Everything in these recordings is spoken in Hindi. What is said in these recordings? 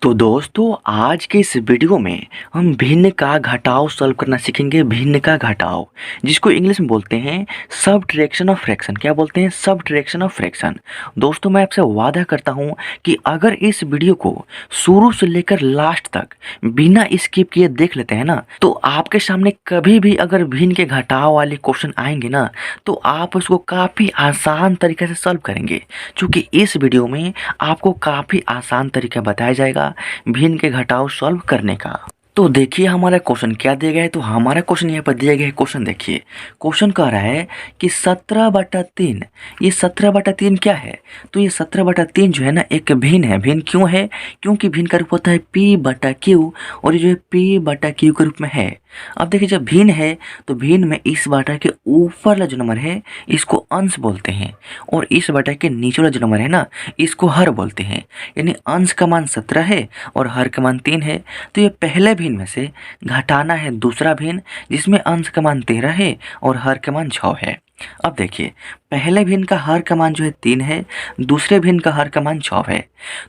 तो दोस्तों आज के इस वीडियो में हम भिन्न का घटाव सॉल्व करना सीखेंगे। भिन्न का घटाव जिसको इंग्लिश में बोलते हैं सबट्रैक्शन ऑफ फ्रैक्शन। क्या बोलते हैं? Subtraction of fraction. दोस्तों मैं आपसे वादा करता हूं कि अगर इस वीडियो को शुरू से लेकर लास्ट तक बिना स्किप किए देख लेते हैं ना, तो आपके सामने कभी भी अगर भिन्न के घटाव वाले क्वेश्चन आएंगे ना, तो आप उसको काफ़ी आसान तरीके से सॉल्व करेंगे। क्योंकि इस वीडियो में आपको काफ़ी आसान तरीका बताया जाएगा भिन्न के घटाव सॉल्व करने का। तो देखिए हमारा क्वेश्चन क्या दिया गया है। तो हमारा क्वेश्चन यहाँ पर दिया गया है। क्वेश्चन देखिए, क्वेश्चन कह रहा है कि 17/3। ये 17/3 क्या है? तो ये 17/3 जो है ना एक भिन्न है। भिन्न क्यों है? क्योंकि भिन्न का रूप होता है p/q और ये जो है p/q के रूप में है। अब देखिए जब भिन्न है तो भिन्न में इस बाटा के ऊपर वाला जो नंबर है इसको अंश बोलते हैं, और इस बाटा के नीचे वाला जो नंबर है ना इसको हर बोलते हैं। यानी अंश का मान 17 है और हर का मान 3 है। तो ये पहले भिन्न में से घटाना है दूसरा भिन्न जिसमें अंश का मान 13 है और हर का मान 6 है। अब देखिए पहले भिन्न का हर का मान जो है 3 है, दूसरे भिन्न का हर का मान 6 है।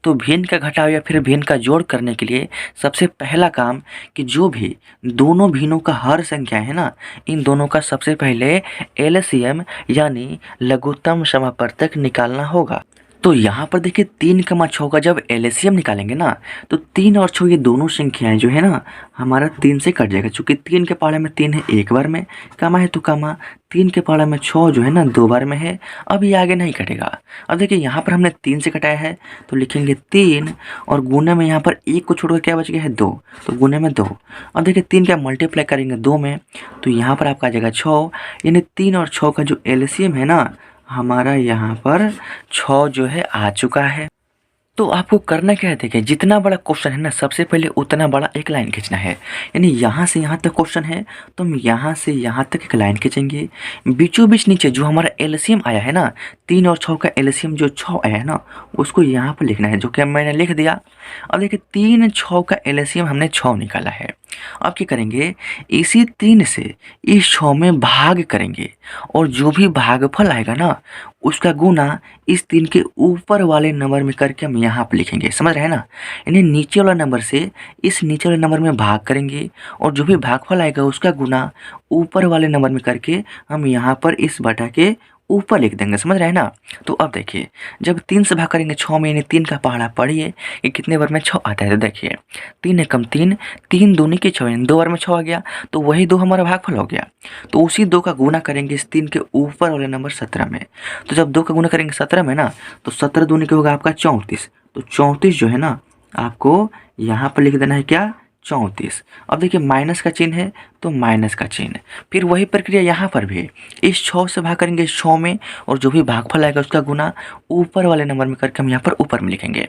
तो भिन्न का घटाव या फिर भिन्न का जोड़ करने के लिए सबसे पहला काम कि जो भी दोनों भिन्नों का हर संख्या है ना, इन दोनों का सबसे पहले एलसीएम यानी लघुत्तम समापवर्तक निकालना होगा। तो यहाँ पर देखिए 3 का 6 का जब एलसीएम निकालेंगे ना, तो 3 और 6 ये दोनों संख्याएं जो है ना हमारा 3 से कट जाएगा। चूँकि 3 के पहाड़े में 3 है एक बार में, कामा है तो कामा 3 के पहाड़े में 6 जो है ना 2 बार में है। अब ये आगे नहीं कटेगा। अब देखिए यहाँ पर हमने 3 से कटाया है तो लिखेंगे 3 और गुणे में यहाँ पर 1 को छोड़कर क्या बच गया है 2, तो गुणे में 2। अब देखिए 3 का मल्टीप्लाई करेंगे 2 में तो यहाँ पर आपका आ जाएगा 6। यानी 3 और 6 का जो एलसीएम है ना हमारा यहाँ पर 6 जो है आ चुका है। तो आपको करना क्या है? देखिए जितना बड़ा क्वेश्चन है ना सबसे पहले उतना बड़ा एक लाइन खींचना है। यानी यहाँ से यहाँ तक क्वेश्चन है तो हम यहाँ से यहाँ तक एक लाइन खींचेंगे। बीचों बीच नीचे जो हमारा एलसीएम आया है ना 3 और 6 का एलसीएम जो 6 आया है ना उसको यहाँ पर लिखना है, जो कि मैंने लिख दिया। अब देखिए 3 6 का एलसीएम हमने 6 निकाला है। अब क्या करेंगे? इसी 3 से इस 6 में भाग करेंगे और जो भी भागफल आएगा ना उसका गुना इस 3 के ऊपर वाले नंबर में करके हम यहाँ पर लिखेंगे। समझ रहे हैं ना? यानी नीचे वाला नंबर से इस नीचे वाले नंबर में भाग करेंगे और जो भी भागफल आएगा उसका गुना ऊपर वाले नंबर में करके हम यहाँ पर इस बटा के ऊपर लिख देंगे। समझ रहे हैं ना? तो अब देखिए जब 3 से भाग करेंगे 6 में, यानी 3 का पहाड़ा पढ़िए कि कितने बार में 6 आता है। तो देखिए 3 एकम 3, 3 दूनी के 6 यानी 2 बार में 6 आ गया, तो वही 2 हमारा भागफल हो गया। तो उसी 2 का गुना करेंगे इस 3 के ऊपर वाले नंबर 17 में। तो जब 2 का गुना करेंगे 17 में ना तो 17 दूनी के होगा आपका 34। तो 34 जो है ना आपको यहाँ पर लिख देना है क्या? 34। अब देखिए माइनस का चिन्ह है तो माइनस का चिन्ह। फिर वही प्रक्रिया यहाँ पर भी है। इस 6 से भाग करेंगे 6 में और जो भी भागफल आएगा उसका गुना ऊपर वाले नंबर में करके हम यहाँ पर ऊपर में लिखेंगे।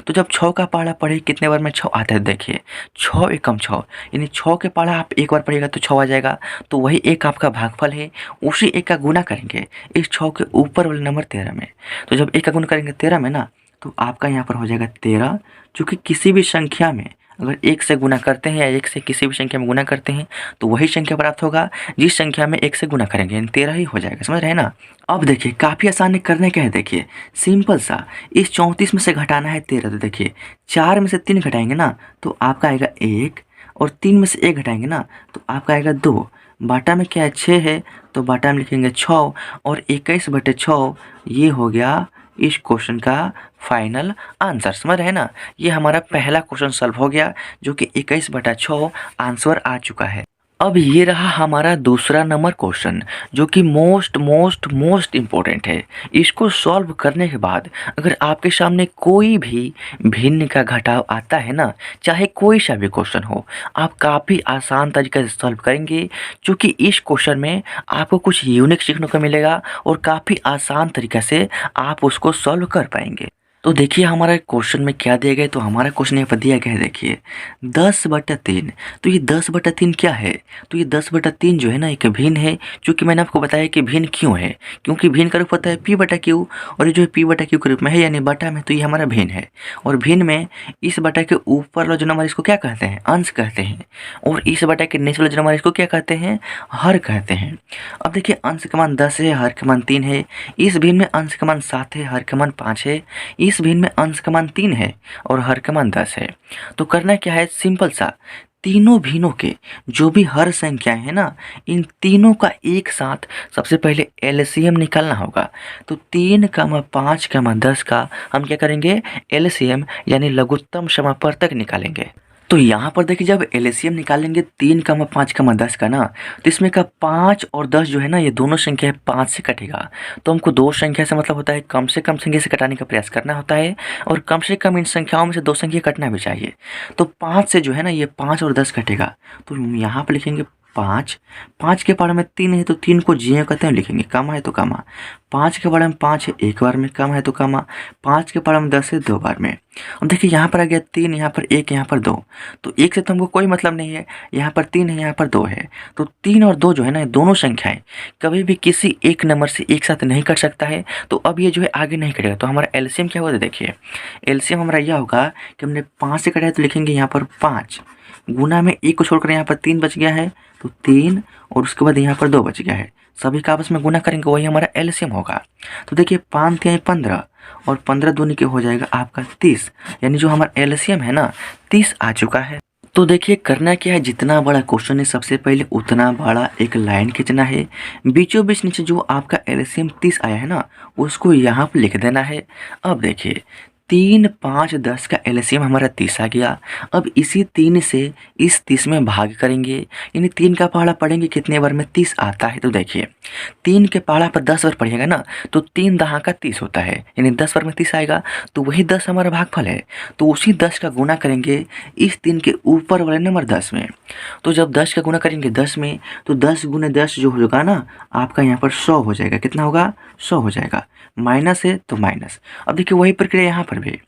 तो जब 6 का पहाड़ा पढ़े कितने बार में 6 आता है? देखिए 6 एकम 6, यानी 6 के पहाड़ा आप एक बार पढ़ेगा तो 6 आ जाएगा। तो वही एक आपका भागफल है, उसी एक का गुना करेंगे इस 6 के ऊपर वाले नंबर 13 में। तो जब एक का गुना करेंगे 13 में ना तो आपका यहाँ पर हो जाएगा 13। चूँकि किसी भी संख्या में अगर 1 से गुना करते हैं या 1 से किसी भी संख्या में गुना करते हैं तो वही संख्या प्राप्त होगा जिस संख्या में 1 से गुना करेंगे, यानी 13 ही हो जाएगा। समझ रहे हैं ना? अब देखिए काफ़ी आसान है। करने क्या है? देखिए सिंपल सा, इस 34 में से घटाना है 13। तो देखिए 4 में से 3 घटाएंगे ना तो आपका आएगा 1, और 3 में से 1 घटाएंगे ना तो आपका आएगा 2। बाटा में क्या है? 6 है तो बाटा में लिखेंगे 6 और 21/6 ये हो गया इस क्वेश्चन का फाइनल आंसर। समझ रहे हैं ना? ये हमारा पहला क्वेश्चन सॉल्व हो गया जो कि 21/6 आंसर आ चुका है। अब ये रहा हमारा दूसरा नंबर क्वेश्चन जो कि मोस्ट इम्पोर्टेंट है। इसको सॉल्व करने के बाद अगर आपके सामने कोई भी भिन्न का घटाव आता है ना, चाहे कोई सा भी क्वेश्चन हो, आप काफ़ी आसान तरीके से सॉल्व करेंगे। क्योंकि इस क्वेश्चन में आपको कुछ यूनिक सीखने को मिलेगा और काफ़ी आसान तरीके से आप उसको सॉल्व कर पाएंगे। तो देखिए हमारा क्वेश्चन में क्या दिया गया है। तो हमारा क्वेश्चन यहाँ पर दिया गया है देखिए 10/3। तो ये 10/3 क्या है? तो ये 10/3 जो है ना एक भिन्न है। क्योंकि मैंने आपको बताया कि भिन्न क्यों है, क्योंकि भिन्न का रूप होता है p/q और ये जो है p/q के रूप में है यानी बटा में, तो ये हमारा भिन्न है। और भिन्न में इस बटा के ऊपर वाला जो नंबर इसको क्या कहते हैं? अंश कहते हैं। और इस बटा के नीचे वाला जो नंबर इसको क्या कहते हैं? हर कहते हैं। अब देखिए अंश का मान 10 है, हर का मान 3 है। इस भिन्न में अंश का मान 7 है, हर का मान 5 है। इस भिन्न में अंश का मान 3 है और हर का मान 10 है। तो करना क्या है, सिंपल सा, तीनों भिन्नों के जो भी हर संख्याएं हैं ना, इन तीनों का एक साथ सबसे पहले एलसीएम निकालना होगा। तो 3, 5, 10 का हम क्या करेंगे, एलसीएम यानी लघुत्तम समापवर्तक निकालेंगे। तो यहाँ पर देखिए, जब एलसीएम निकालेंगे 3, 5, 10 का ना, तो इसमें का 5 और 10 जो है ना, ये दोनों संख्या 5 से कटेगा। तो हमको दो संख्या से मतलब होता है कम से कम संख्या से कटाने का प्रयास करना होता है, और कम से कम इन संख्याओं में से दो संख्या कटना भी चाहिए। तो 5 से जो है ना, ये 5 और 10 कटेगा। तो हम यहाँ पर लिखेंगे 5, 5 के पावर में 3 है तो 3 को जी कहते हैं, लिखेंगे, कामा है तो कामा। 5 के पावर में 5 है, एक बार में, कामा है तो कामा। 5 के पावर में 10 है, दो बार में। अब देखिए, यहाँ पर आ गया 3, यहाँ पर 1, यहाँ पर 2। तो 1 से तो हमको कोई मतलब नहीं है, यहाँ पर 3 है, यहाँ पर 2 है। तो 3 और 2 जो है ना, दोनों संख्याएं कभी भी किसी एक नंबर से एक साथ नहीं कट सकता है। तो अब ये जो है आगे नहीं कटेगा। तो हमारा एलसीएम क्या होगा, देखिए एलसीएम हमारा यह होगा कि हमने 5 से कटा है तो लिखेंगे यहाँ पर 5, गुना में 1 को छोड़कर यहाँ पर 3 बच गया है, तो 3, और उसके बाद यहाँ पर 2 बच गया है। सभी का आपस में गुना करेंगे, वही हमारा एलसीएम होगा। तो देखिए 5 3 15 और 15 दूनी के हो जाएगा आपका 30, यानी जो हमारा एलसीएम है ना 30 आ चुका है। तो देखिए करना क्या है, जितना बड़ा क्वेश्चन है सबसे पहले उतना बड़ा एक लाइन खींचना है। बीचों बीच नीचे जो आपका एलसीएम 30 आया है ना, उसको यहाँ पर लिख देना है। अब देखिए 3, 5, 10 का एलसीएम हमारा 30 आ गया। अब इसी 3 से इस 30 में भाग करेंगे, यानी 3 का पहाड़ा पढ़ेंगे कितने बार में 30 आता है। तो देखिए 3 के पहाड़ा पर 10 बार पढ़िएगा ना, तो 3 दहा का 30 होता है, यानी 10 बार में 30 आएगा। तो वही 10 हमारा भागफल है। तो उसी 10 का गुना करेंगे इस 3 के ऊपर वाले नंबर 10 में। तो जब 10 का गुना करेंगे 10 में, तो 10 गुने 10 जो होगा ना आपका यहाँ पर 100 हो जाएगा। कितना होगा, 100 हो जाएगा। माइनस है तो माइनस। अब देखिए वही प्रक्रिया यहाँ पर भी,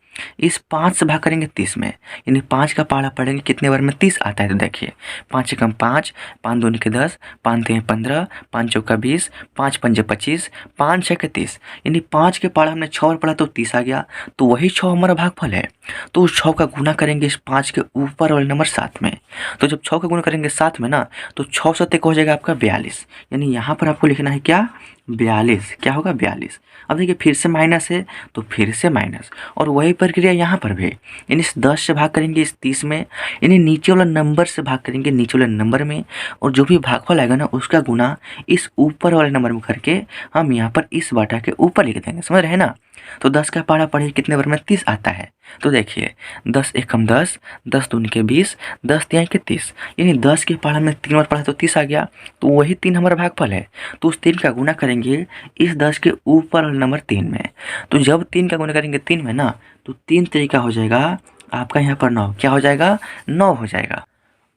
इस 5 से भाग करेंगे 30 में, यानी 5 का पहाड़ा पढ़ेंगे कितने बार में 30 आता है। तो देखिए 5 से कम 5, 5 दूनी के 10, 5 3 15, 5 चौका 20, 5 पंजे 25, 5 6 के 30, यानी 5 के पहाड़ा हमने 6 बार पढ़ा तो 30 आ गया। तो वही 6 हमारा भागफल है। तो उस 6 का गुना करेंगे इस 5 के ऊपर वाले नंबर 7 में। तो जब 6 का गुना करेंगे 7 में ना, तो 6 7 हो जाएगा आपका 42, यानी यहाँ पर आपको लिखना है क्या, 42। क्या होगा, 42। अब देखिए फिर से माइनस है तो फिर से माइनस, और वही प्रक्रिया यहाँ पर भी, यानी इस 10 से भाग करेंगे इस 30 में, यानी नीचे वाला नंबर से भाग करेंगे नीचे वाले नंबर में, और जो भी भागफल आएगा ना उसका गुना इस ऊपर वाले नंबर में करके हम यहाँ पर इस बाटा के ऊपर लिख देंगे। समझ रहे ना। तो 10 का पहाड़ा पढ़िए कितने बार में 30 आता है। तो देखिए 10 एकम 10, 10 दूनी के 20, 10 तिहाई के 30, यानी 10 के पहाड़ा में 3 बार पढ़ा तो 30 आ गया। तो वही 3 हमारा भागफल है। तो उस 3 का गुना करेंगे इस 10 के ऊपर वाले नंबर 3 में। तो जब 3 का गुना करेंगे 3 में ना, तो 3 तरीका हो जाएगा आपका यहाँ पर 9। क्या हो जाएगा, 9 हो जाएगा।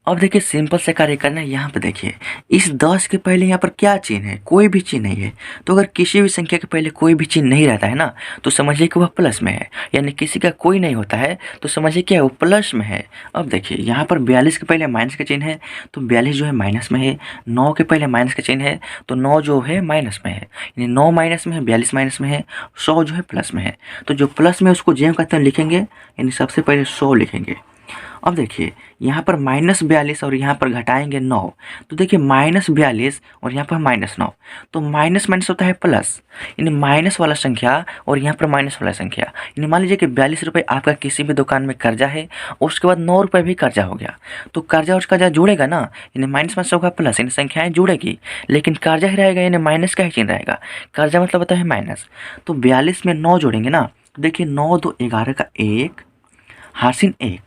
अब देखिए सिंपल से कार्य करना है। यहाँ पे देखिए इस 10 के पहले यहाँ पर क्या चिन्ह है, कोई भी चिन्ह नहीं है। तो अगर किसी भी संख्या के पहले कोई भी चिन्ह नहीं रहता है ना, तो समझिए कि वह प्लस में है, यानी किसी का कोई नहीं होता है तो समझिए क्या है, वो प्लस में है। अब देखिए यहाँ पर 42 के पहले माइनस का चिन्ह है, तो 42 जो है माइनस में है। 9 के पहले माइनस का चिन्ह है, तो 9 जो है माइनस में है, यानी 9 माइनस में है, 42 माइनस में है, 100 जो है प्लस में है। तो जो प्लस में उसको जेम कहते हैं लिखेंगे, यानी सबसे पहले 100 लिखेंगे। अब देखिए यहाँ पर -42 और यहाँ पर घटाएंगे 9, तो देखिए -42 और यहाँ पर -9, तो माइनस माइनस होता है प्लस, यानी माइनस वाला संख्या और यहाँ पर माइनस वाला संख्या। यानी मान लीजिए कि 42 रुपये आपका किसी भी दुकान में कर्जा है, और उसके बाद 9 रुपये भी कर्जा हो गया, तो कर्जा और कर्जा जुड़ेगा ना, यानी माइनस माइनस होगा प्लस, यानी संख्याएँ जुड़ेगी, लेकिन कर्जा ही रहेगा, यानी माइनस का ही चिन्ह रहेगा। कर्जा मतलब होता है माइनस। तो 42 में 9 जोड़ेंगे ना, तो देखिए 9 2 11 का 1 हार्सिन 1,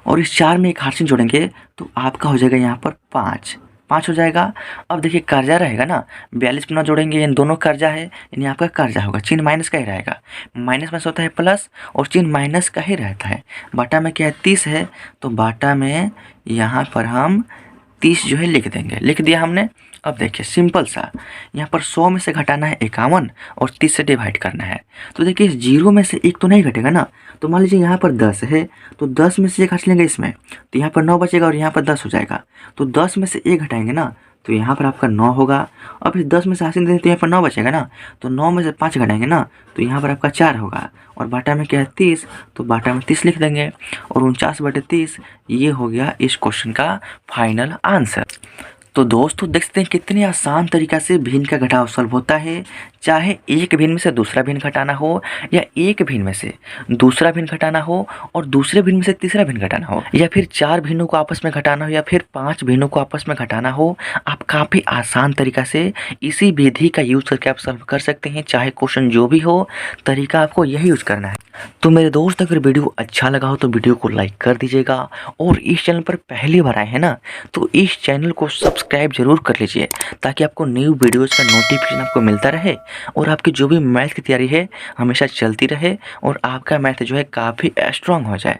और इस 4 में एक हार्सिन जोड़ेंगे तो आपका हो जाएगा यहाँ पर 5 हो जाएगा। अब देखिए कर्जा रहेगा ना, 42 में 9 जोड़ेंगे, यानी दोनों कर्जा है, यानी आपका कर्जा होगा, चिन्ह माइनस का ही रहेगा। माइनस में होता है प्लस और चिन्ह माइनस का ही रहता है। बाटा में क्या है, 30 है, तो बाटा में यहाँ पर हम 30 जो है लिख देंगे, लिख दिया हमने। अब देखिए सिंपल सा, यहाँ पर 100 में से घटाना है 51 और 30 से डिवाइड करना है। तो देखिए 0 में से 1 तो नहीं घटेगा ना, तो मान लीजिए यहाँ पर 10 है, तो 10 में से 1 घट लेंगे इसमें, तो यहाँ पर 9 बचेगा और यहाँ पर 10 हो जाएगा। तो 10 में से 1 घटाएंगे ना, तो यहाँ पर आपका 9 होगा। अब इस 10 में से हासिल दें तो यहाँ पर 9 बचेगा ना, तो 9 में से 5 घटाएंगे ना, तो यहाँ पर आपका 4 होगा। और बाटा में क्या है 30, तो बाटा में 30 लिख देंगे, और 49/30 ये हो गया इस क्वेश्चन का फाइनल आंसर। तो दोस्तों देख सकते हैं कितने आसान तरीका से भिन्न का घटाव सॉल्व होता है। चाहे एक भिन्न में से दूसरा भिन्न घटाना हो या एक भिन्न में से दूसरा भिन्न घटाना हो और दूसरे भिन्न में से तीसरा भिन्न घटाना हो या फिर 4 भिन्नों को आपस में घटाना हो या फिर 5 भिन्नों को आपस में घटाना हो, आप काफ़ी आसान तरीका से इसी विधि का यूज़ करके आप सॉल्व कर सकते हैं। चाहे क्वेश्चन जो भी हो, तरीका आपको यही यूज़ करना है। तो मेरे दोस्त अगर वीडियो अच्छा लगा हो तो वीडियो को लाइक कर दीजिएगा और इस चैनल पर पहली बार आए हैं ना, तो इस चैनल को सब्सक्राइब जरूर कर लीजिए ताकि आपको न्यू वीडियोस का नोटिफिकेशन आपको मिलता रहे और आपकी जो भी मैथ की तैयारी है हमेशा चलती रहे और आपका मैथ जो है काफ़ी स्ट्रांग हो जाए।